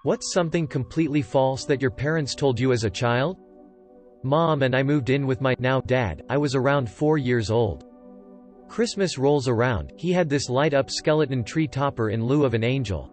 What's something completely false that your parents told you as a child? Mom and I moved in with my now dad. I was around 4 years old. Christmas rolls around, he had this light-up skeleton tree topper in lieu of an angel.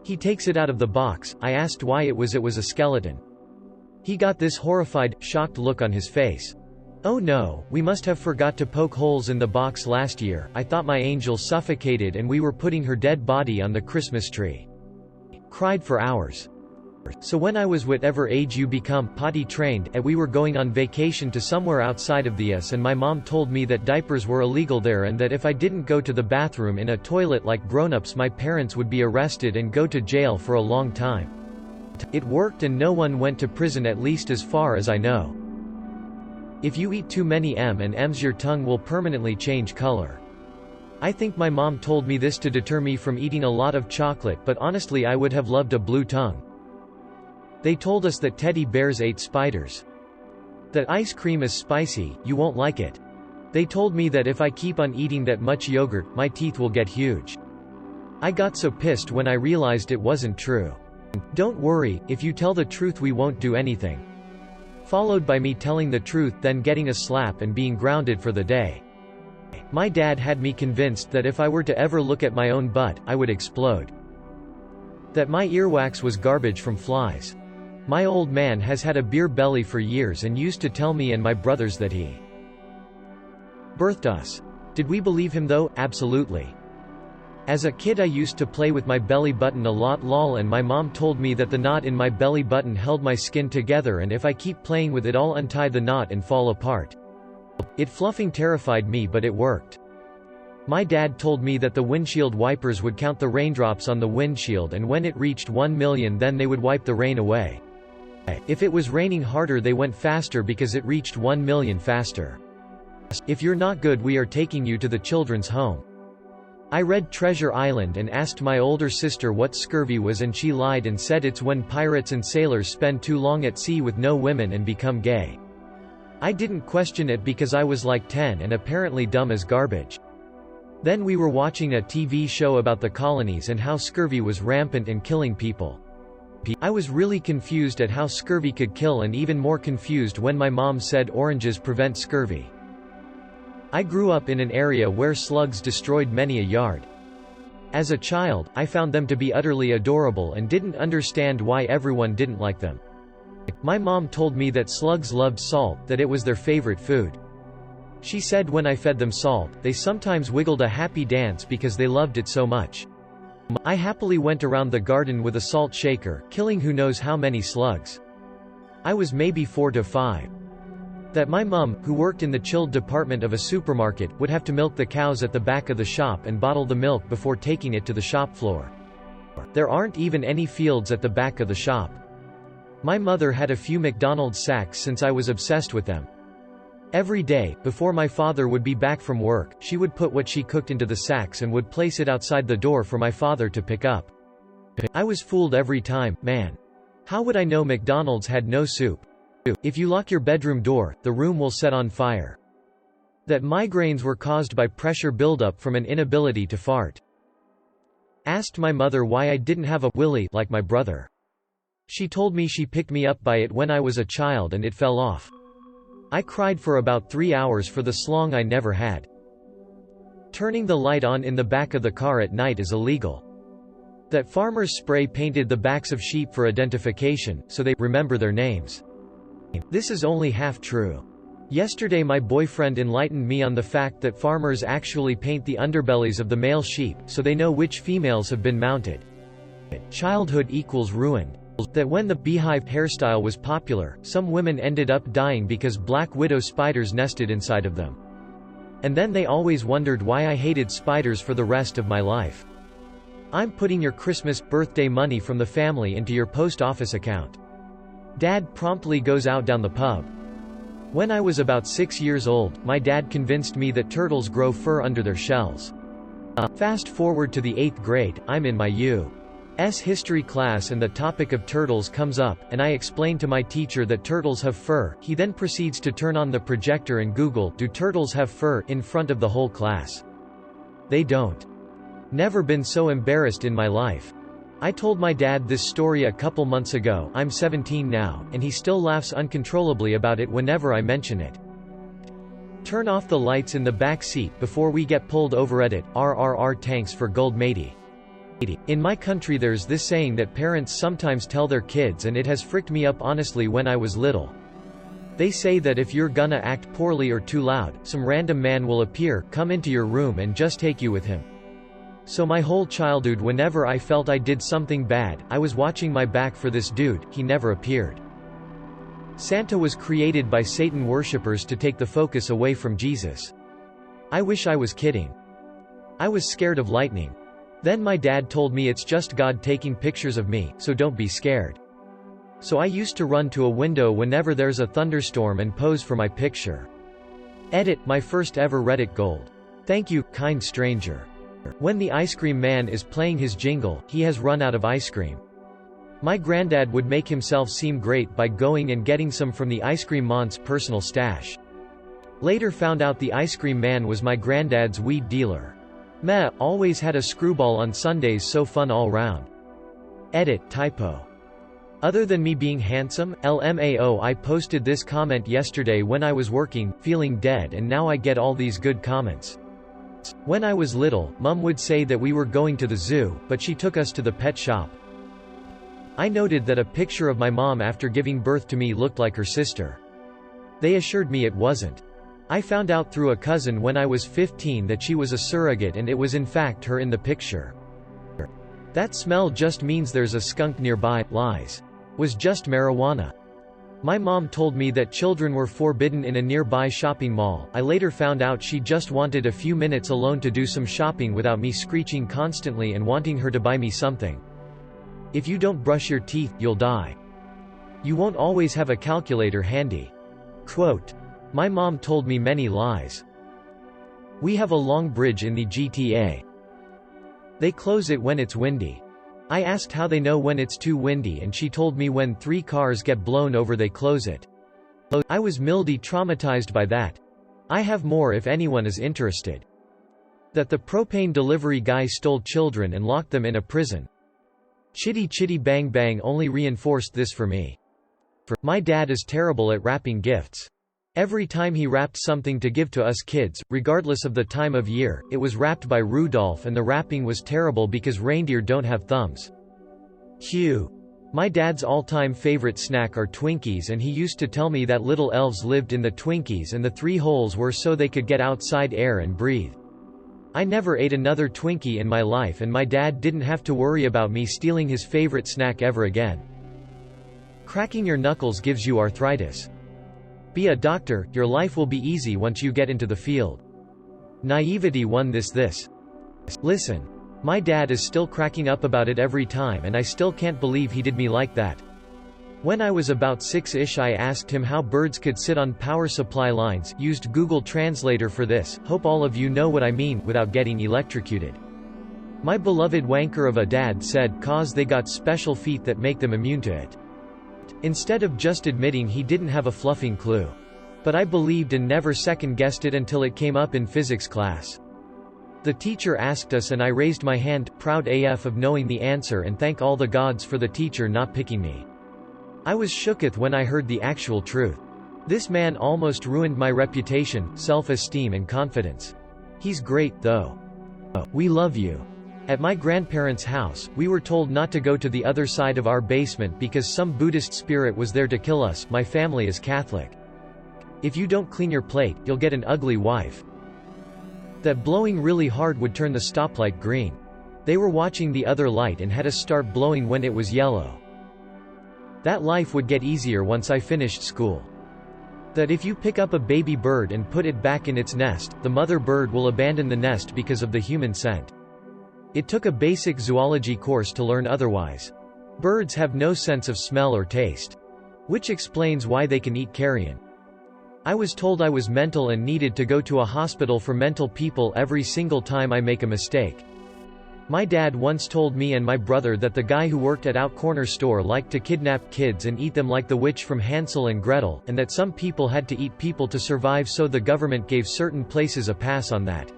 He takes it out of the box. I asked why it was a skeleton. He got this horrified, shocked look on his face. Oh no, we must have forgot to poke holes in the box last year. I thought my angel suffocated and we were putting her dead body on the Christmas tree. Cried for hours. So when I was whatever age you become potty trained, and we were going on vacation to somewhere outside of the US, and my mom told me that diapers were illegal there and that if I didn't go to the bathroom in a toilet like grown-ups my parents would be arrested and go to jail for a long time. It worked and no one went to prison, at least as far as I know. If you eat too many M&Ms your tongue will permanently change color. I think my mom told me this to deter me from eating a lot of chocolate, but honestly I would have loved a blue tongue. They told us that teddy bears ate spiders. That ice cream is spicy, you won't like it. They told me that if I keep on eating that much yogurt, my teeth will get huge. I got so pissed when I realized it wasn't true. Don't worry, if you tell the truth we won't do anything. Followed by me telling the truth, then getting a slap and being grounded for the day. My dad had me convinced that if I were to ever look at my own butt, I would explode. That my earwax was garbage from flies. My old man has had a beer belly for years and used to tell me and my brothers that he birthed us. Did we believe him though? Absolutely. As a kid I used to play with my belly button a lot lol, and my mom told me that the knot in my belly button held my skin together and if I keep playing with it I'll untie the knot and fall apart. It fluffing terrified me, but it worked. My dad told me that the windshield wipers would count the raindrops on the windshield and when it reached 1 million then they would wipe the rain away. If it was raining harder they went faster because it reached 1 million faster. If you're not good we are taking you to the children's home. I read Treasure Island and asked my older sister what scurvy was and she lied and said it's when pirates and sailors spend too long at sea with no women and become gay. I didn't question it because I was like 10 and apparently dumb as garbage. Then we were watching a TV show about the colonies and how scurvy was rampant and killing people. I was really confused at how scurvy could kill and even more confused when my mom said oranges prevent scurvy. I grew up in an area where slugs destroyed many a yard. As a child, I found them to be utterly adorable and didn't understand why everyone didn't like them. My mom told me that slugs loved salt, that it was their favorite food. She said when I fed them salt, they sometimes wiggled a happy dance because they loved it so much. I happily went around the garden with a salt shaker, killing who knows how many slugs. I was maybe 4 to 5. That my mum, who worked in the chilled department of a supermarket, would have to milk the cows at the back of the shop and bottle the milk before taking it to the shop floor. There aren't even any fields at the back of the shop. My mother had a few McDonald's sacks since I was obsessed with them. Every day, before my father would be back from work, she would put what she cooked into the sacks and would place it outside the door for my father to pick up. I was fooled every time, man. How would I know McDonald's had no soup? If you lock your bedroom door, the room will set on fire. That migraines were caused by pressure buildup from an inability to fart. Asked my mother why I didn't have a willy like my brother. She told me she picked me up by it when I was a child and it fell off. I cried for about 3 hours for the slong I never had. Turning the light on in the back of the car at night is illegal. That farmers spray painted the backs of sheep for identification, so they remember their names. This is only half true. Yesterday my boyfriend enlightened me on the fact that farmers actually paint the underbellies of the male sheep, so they know which females have been mounted. Childhood equals ruined. That when the beehive hairstyle was popular, some women ended up dying because black widow spiders nested inside of them. And then they always wondered why I hated spiders for the rest of my life. I'm putting your Christmas, birthday money from the family into your post office account. Dad promptly goes out down the pub. When I was about 6 years old, my dad convinced me that turtles grow fur under their shells. Fast forward to the 8th grade, I'm in my U.S. history class and the topic of turtles comes up, and I explain to my teacher that turtles have fur. He then proceeds to turn on the projector and Google, "Do turtles have fur?" in front of the whole class. They don't. Never been so embarrassed in my life. I told my dad this story a couple months ago. I'm 17 now, and he still laughs uncontrollably about it whenever I mention it. Turn off the lights in the back seat before we get pulled over at it. RRR tanks for gold matey. In my country there's this saying that parents sometimes tell their kids, and it has fricked me up honestly when I was little. They say that if you're gonna act poorly or too loud, some random man will appear, come into your room and just take you with him. So my whole childhood, whenever I felt I did something bad, I was watching my back for this dude. He never appeared. Santa was created by Satan worshippers to take the focus away from Jesus. I wish I was kidding. I was scared of lightning. Then my dad told me it's just God taking pictures of me, so don't be scared. So I used to run to a window whenever there's a thunderstorm and pose for my picture. Edit, my first ever Reddit gold. Thank you, kind stranger. When the ice cream man is playing his jingle, he has run out of ice cream. My granddad would make himself seem great by going and getting some from the ice cream man's personal stash. Later found out the ice cream man was my granddad's weed dealer. Meh, always had a screwball on Sundays, so fun all round. Edit, typo. Other than me being handsome, LMAO, I posted this comment yesterday when I was working, feeling dead, and now I get all these good comments. When I was little, Mum would say that we were going to the zoo, but she took us to the pet shop. I noted that a picture of my mom after giving birth to me looked like her sister. They assured me it wasn't. I found out through a cousin when I was 15 that she was a surrogate, and it was in fact her in the picture. That smell just means there's a skunk nearby. Lies. Was just marijuana. My mom told me that children were forbidden in a nearby shopping mall. I later found out she just wanted a few minutes alone to do some shopping without me screeching constantly and wanting her to buy me something. If you don't brush your teeth, you'll die. You won't always have a calculator handy. Quote. My mom told me many lies. We have a long bridge in the GTA. They close it when it's windy. I asked how they know when it's too windy, and she told me when 3 cars get blown over they close it. I was mildly traumatized by that. I have more if anyone is interested. That the propane delivery guy stole children and locked them in a prison. Chitty chitty bang bang only reinforced this for me. My dad is terrible at wrapping gifts. Every time he wrapped something to give to us kids, regardless of the time of year, it was wrapped by Rudolph, and the wrapping was terrible because reindeer don't have thumbs. Hugh. My dad's all-time favorite snack are Twinkies, and he used to tell me that little elves lived in the Twinkies and the 3 holes were so they could get outside air and breathe. I never ate another Twinkie in my life, and my dad didn't have to worry about me stealing his favorite snack ever again. Cracking your knuckles gives you arthritis. Be a doctor, your life will be easy once you get into the field. Naivety won this. Listen. My dad is still cracking up about it every time, and I still can't believe he did me like that. When I was about 6-ish, I asked him how birds could sit on power supply lines, used Google Translator for this, hope all of you know what I mean, without getting electrocuted. My beloved wanker of a dad said, "'Cause they got special feet that make them immune to it." Instead of just admitting he didn't have a fluffing clue. But I believed and never second-guessed it until it came up in physics class. The teacher asked us and I raised my hand, proud AF of knowing the answer, and thank all the gods for the teacher not picking me. I was shooketh when I heard the actual truth. This man almost ruined my reputation, self-esteem and confidence. He's great, though. We love you. At my grandparents' house, we were told not to go to the other side of our basement because some Buddhist spirit was there to kill us. My family is Catholic. If you don't clean your plate, you'll get an ugly wife. That blowing really hard would turn the stoplight green. They were watching the other light and had us start blowing when it was yellow. That life would get easier once I finished school. That if you pick up a baby bird and put it back in its nest, the mother bird will abandon the nest because of the human scent. It took a basic zoology course to learn otherwise. Birds have no sense of smell or taste. Which explains why they can eat carrion. I was told I was mental and needed to go to a hospital for mental people every single time I make a mistake. My dad once told me and my brother that the guy who worked at Out Corner store liked to kidnap kids and eat them like the witch from Hansel and Gretel, and that some people had to eat people to survive, so the government gave certain places a pass on that.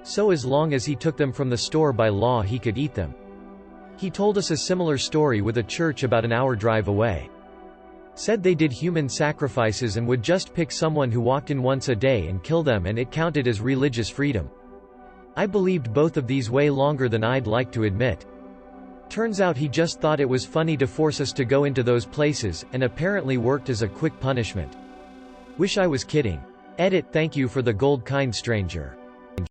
So as long as he took them from the store by law he could eat them. He told us a similar story with a church about an hour drive away. Said they did human sacrifices and would just pick someone who walked in once a day and kill them, and it counted as religious freedom. I believed both of these way longer than I'd like to admit. Turns out he just thought it was funny to force us to go into those places, and apparently worked as a quick punishment. Wish I was kidding. Edit. Thank you for the gold, kind stranger.